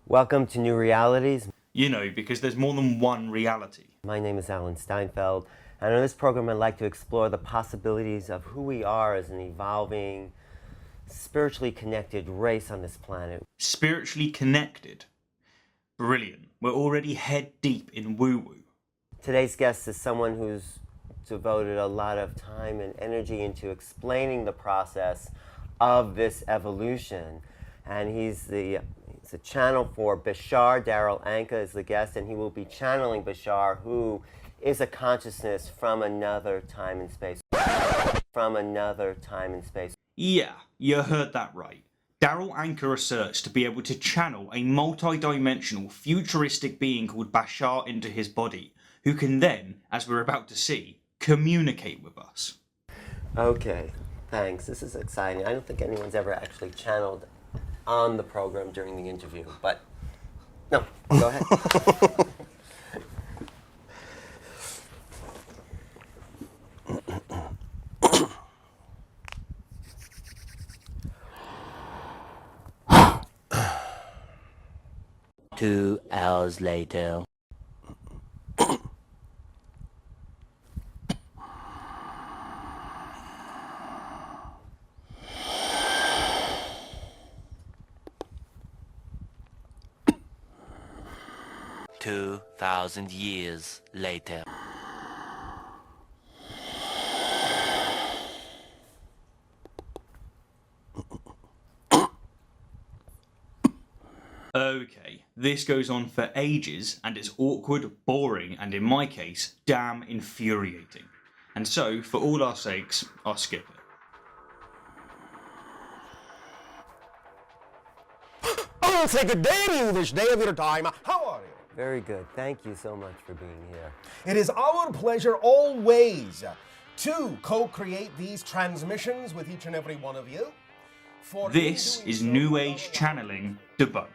Welcome to New Realities. You know, because there's more than one reality. My name is Alan Steinfeld, and on this program I'd like to explore the possibilities of who we are as an evolving, spiritually connected race on this planet. Spiritually connected? Brilliant. We're already head deep in woo-woo. Today's guest is someone who's devoted a lot of time and energy into explaining the process of this evolution, and he's the channel for Bashar. Darryl Anka is the guest, and he will be channeling Bashar, who is a consciousness from another time and space. From another time and space. Yeah, you heard that right. Darryl Anka asserts to be able to channel a multi-dimensional, futuristic being called Bashar into his body, who can then, as we're about to see, communicate with us. Okay, thanks. This is exciting. I don't think anyone's ever actually channeled on the program during the interview, but no, go ahead. 2 hours later. $2,000 years later. Okay, this goes on for ages, and it's awkward, boring, and in my case, damn infuriating. And so, for all our sakes, I'll skip it. I'll say good day to you this day of your time. How are you? Very good. Thank you so much for being here. It is our pleasure always to co-create these transmissions with each and every one of you. This is New Age Channeling Debunked.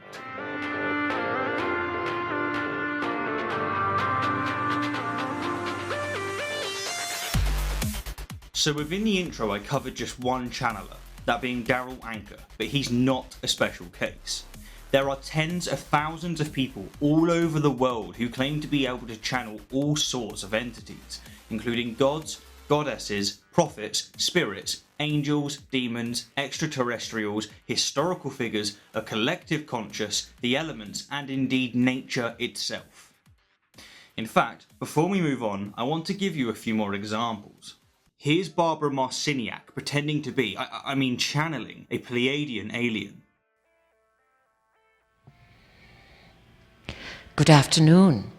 So within the intro I covered just one channeler, that being Darryl Anka, but he's not a special case. There are tens of thousands of people all over the world who claim to be able to channel all sorts of entities, including gods, goddesses, prophets, spirits, angels, demons, extraterrestrials, historical figures, a collective conscious, the elements, and indeed nature itself. In fact, before we move on, I want to give you a few more examples. Here's Barbara Marciniak pretending to be, channeling, a Pleiadian alien. Good afternoon.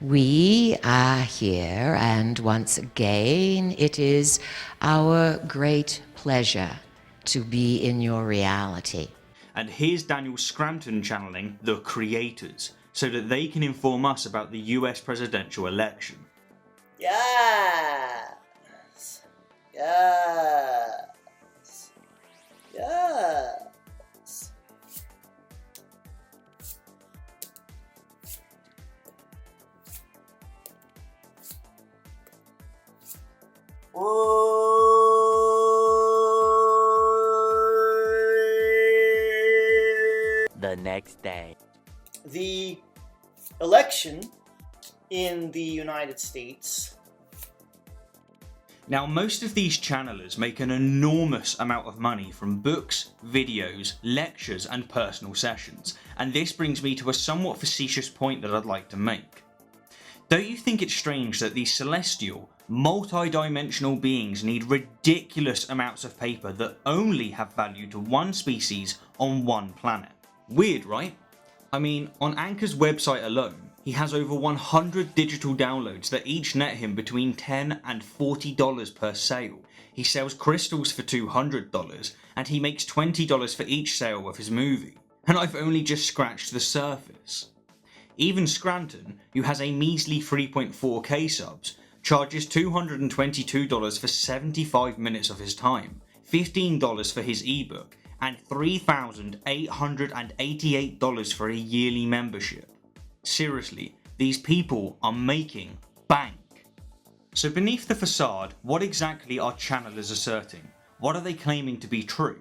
We are here, and once again, it is our great pleasure to be in your reality. And here's Daniel Scranton channeling the creators, so that they can inform us about the US presidential election. Yes. Yes. Yes. The next day. The election in the United States. Now, most of these channelers make an enormous amount of money from books, videos, lectures, and personal sessions, and this brings me to a somewhat facetious point that I'd like to make. Don't you think it's strange that these celestial, multi-dimensional beings need ridiculous amounts of paper that only have value to one species on one planet? Weird, right? I mean, on Anka's website alone, he has over 100 digital downloads that each net him between $10 and $40 per sale. He sells crystals for $200, and he makes $20 for each sale of his movie. And I've only just scratched the surface. Even Scranton, who has a measly 3.4k subs, charges $222 for 75 minutes of his time, $15 for his ebook, and $3,888 for a yearly membership. Seriously, these people are making bank. So beneath the facade, what exactly are channelers asserting? What are they claiming to be true?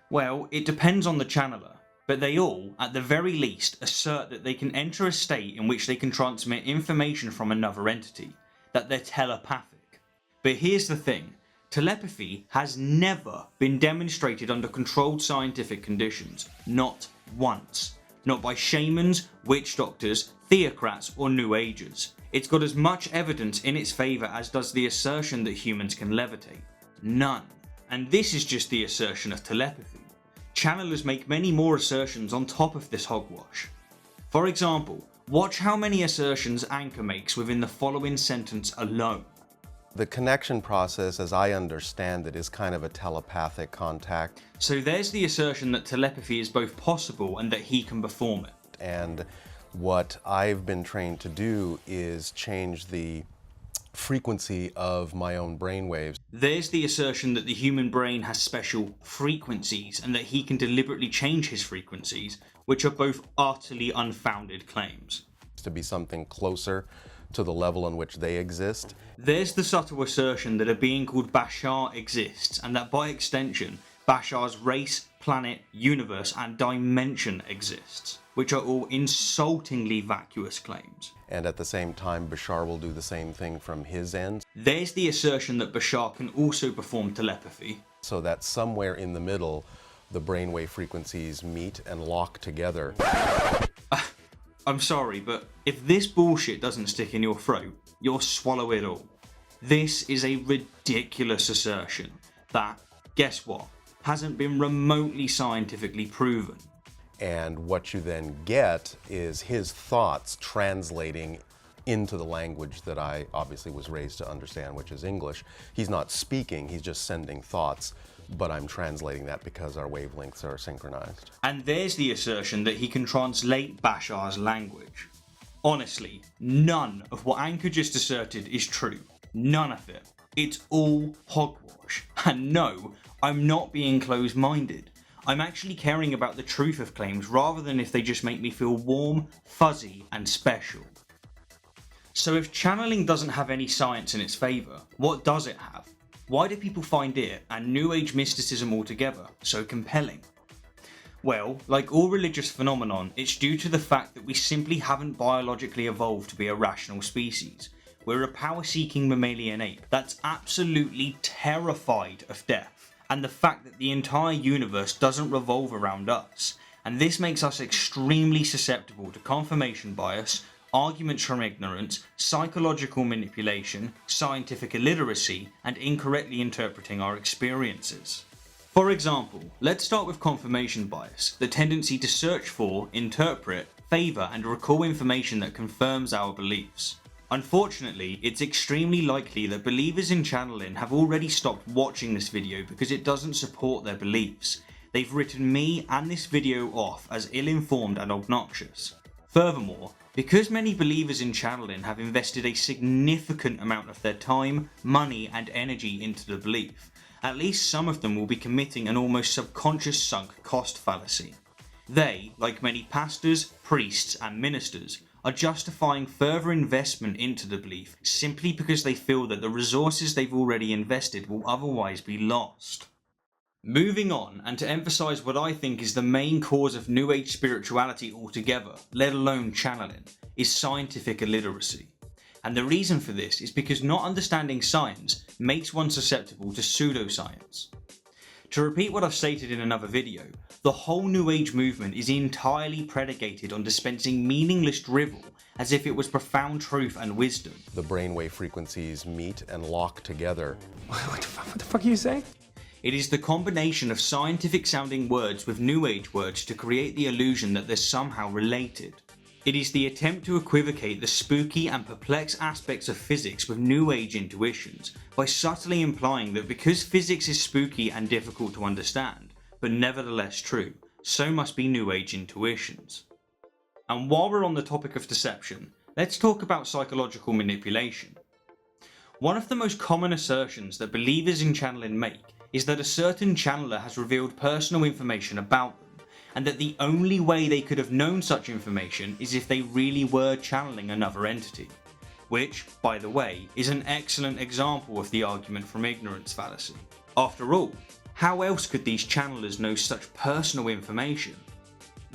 Well, it depends on the channeler. but they all, at the very least, assert that they can enter a state in which they can transmit information from another entity, that they're telepathic. But here's the thing, telepathy has never been demonstrated under controlled scientific conditions, not once. Not by shamans, witch doctors, theocrats or New Agers. It's got as much evidence in its favour as does the assertion that humans can levitate. None. And this is just the assertion of telepathy. Channelers make many more assertions on top of this hogwash. For example, watch how many assertions Anchor makes within the following sentence alone. The connection process, as I understand it, is kind of a telepathic contact. So there's the assertion that telepathy is both possible and that he can perform it. And what I've been trained to do is change the frequency of my own brainwaves. There's the assertion that the human brain has special frequencies and that he can deliberately change his frequencies, which are both utterly unfounded claims. To be something closer to the level in which they exist. There's the subtle assertion that a being called Bashar exists and that by extension, Bashar's race, planet, universe and dimension exists, which are all insultingly vacuous claims. And at the same time, Bashar will do the same thing from his end. There's the assertion that Bashar can also perform telepathy. So that somewhere in the middle, the brainwave frequencies meet and lock together. I'm sorry, but if this bullshit doesn't stick in your throat, you'll swallow it all. This is a ridiculous assertion that, guess what, hasn't been remotely scientifically proven. And what you then get is his thoughts translating into the language that I obviously was raised to understand, which is English. He's not speaking, he's just sending thoughts, but I'm translating that because our wavelengths are synchronized. And there's the assertion that he can translate Bashar's language. Honestly, none of what Anchor just asserted is true. None of it. It's all hogwash. And no, I'm not being closed-minded. I'm actually caring about the truth of claims rather than if they just make me feel warm, fuzzy, and special. So if channeling doesn't have any science in its favour, what does it have? Why do people find it, and New Age mysticism altogether, so compelling? Well, like all religious phenomenon, it's due to the fact that we simply haven't biologically evolved to be a rational species. We're a power-seeking mammalian ape that's absolutely terrified of death, and the fact that the entire universe doesn't revolve around us, and this makes us extremely susceptible to confirmation bias, arguments from ignorance, psychological manipulation, scientific illiteracy, and incorrectly interpreting our experiences. For example, let's start with confirmation bias, the tendency to search for, interpret, favour and recall information that confirms our beliefs. Unfortunately, it's extremely likely that believers in channeling have already stopped watching this video because it doesn't support their beliefs. They've written me and this video off as ill-informed and obnoxious. Furthermore, because many believers in channeling have invested a significant amount of their time, money and energy into the belief, at least some of them will be committing an almost subconscious sunk cost fallacy. They, like many pastors, priests and ministers, are justifying further investment into the belief simply because they feel that the resources they've already invested will otherwise be lost. Moving on, and to emphasise what I think is the main cause of New Age spirituality altogether, let alone channeling, is scientific illiteracy. And the reason for this is because not understanding science makes one susceptible to pseudoscience. To repeat what I've stated in another video, the whole New Age movement is entirely predicated on dispensing meaningless drivel as if it was profound truth and wisdom. The brainwave frequencies meet and lock together. What the fuck are you saying? It is the combination of scientific sounding words with New Age words to create the illusion that they're somehow related. It is the attempt to equivocate the spooky and perplexed aspects of physics with New Age intuitions by subtly implying that because physics is spooky and difficult to understand, but nevertheless true, so must be New Age intuitions. And while we're on the topic of deception, let's talk about psychological manipulation. One of the most common assertions that believers in channeling make is that a certain channeler has revealed personal information about them, and that the only way they could have known such information is if they really were channeling another entity. Which, by the way, is an excellent example of the argument from ignorance fallacy. After all, how else could these channelers know such personal information?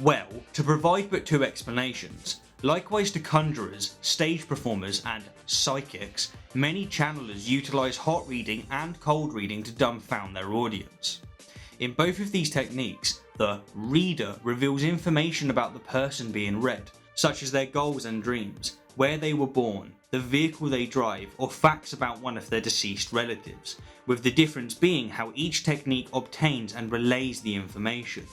Well, to provide but two explanations, likewise to conjurers, stage performers and psychics, many channelers utilise hot reading and cold reading to dumbfound their audience. In both of these techniques, the reader reveals information about the person being read, such as their goals and dreams, where they were born, the vehicle they drive, or facts about one of their deceased relatives, with the difference being how each technique obtains and relays the information.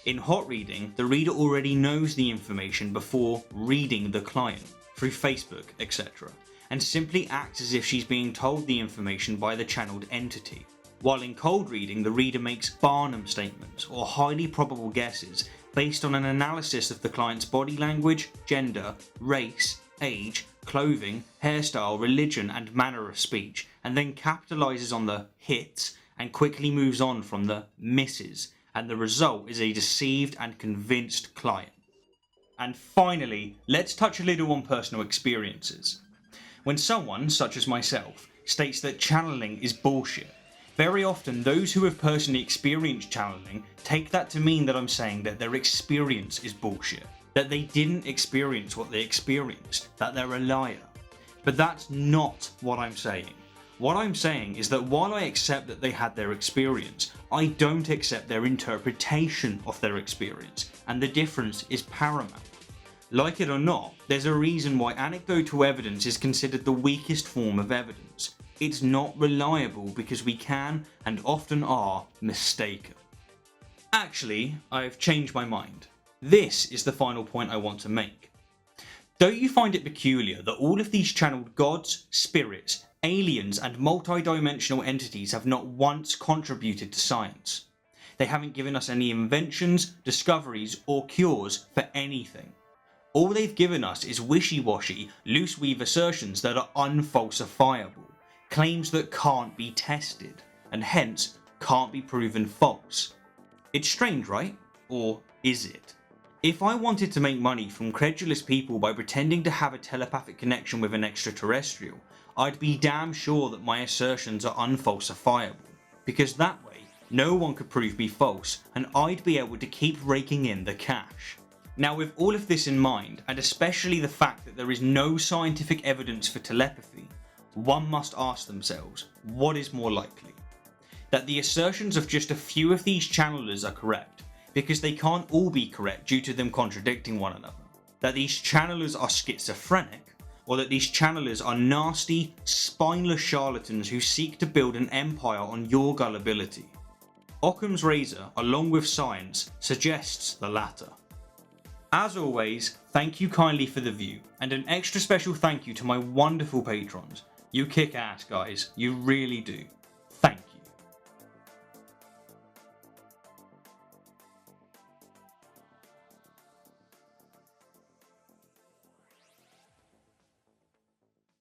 In hot reading, the reader already knows the information before reading the client, through Facebook, etc., and simply acts as if she's being told the information by the channeled entity. While in cold reading, the reader makes Barnum statements, or highly probable guesses, based on an analysis of the client's body language, gender, race, age, clothing, hairstyle, religion and manner of speech, and then capitalises on the hits and quickly moves on from the misses, and the result is a deceived and convinced client. And finally, let's touch a little on personal experiences. When someone, such as myself, states that channeling is bullshit, very often those who have personally experienced channeling take that to mean that I'm saying that their experience is bullshit, that they didn't experience what they experienced, that they're a liar. But that's not what I'm saying. What I'm saying is that while I accept that they had their experience, I don't accept their interpretation of their experience, and the difference is paramount. Like it or not, there's a reason why anecdotal evidence is considered the weakest form of evidence. It's not reliable because we can, and often are, mistaken. Actually, I've changed my mind. This is the final point I want to make. Don't you find it peculiar that all of these channeled gods, spirits, aliens and multi-dimensional entities have not once contributed to science? They haven't given us any inventions, discoveries or cures for anything. All they've given us is wishy-washy, loose-weave assertions that are unfalsifiable, claims that can't be tested, and hence can't be proven false. It's strange, right? Or is it? If I wanted to make money from credulous people by pretending to have a telepathic connection with an extraterrestrial, I'd be damn sure that my assertions are unfalsifiable, because that way no one could prove me false and I'd be able to keep raking in the cash. Now, with all of this in mind, and especially the fact that there is no scientific evidence for telepathy, one must ask themselves, what is more likely? That the assertions of just a few of these channelers are correct, because they can't all be correct due to them contradicting one another. That these channelers are schizophrenic, or that these channelers are nasty, spineless charlatans who seek to build an empire on your gullibility. Occam's razor, along with science, suggests the latter. As always, thank you kindly for the view, and an extra special thank you to my wonderful patrons. You kick ass, guys, you really do.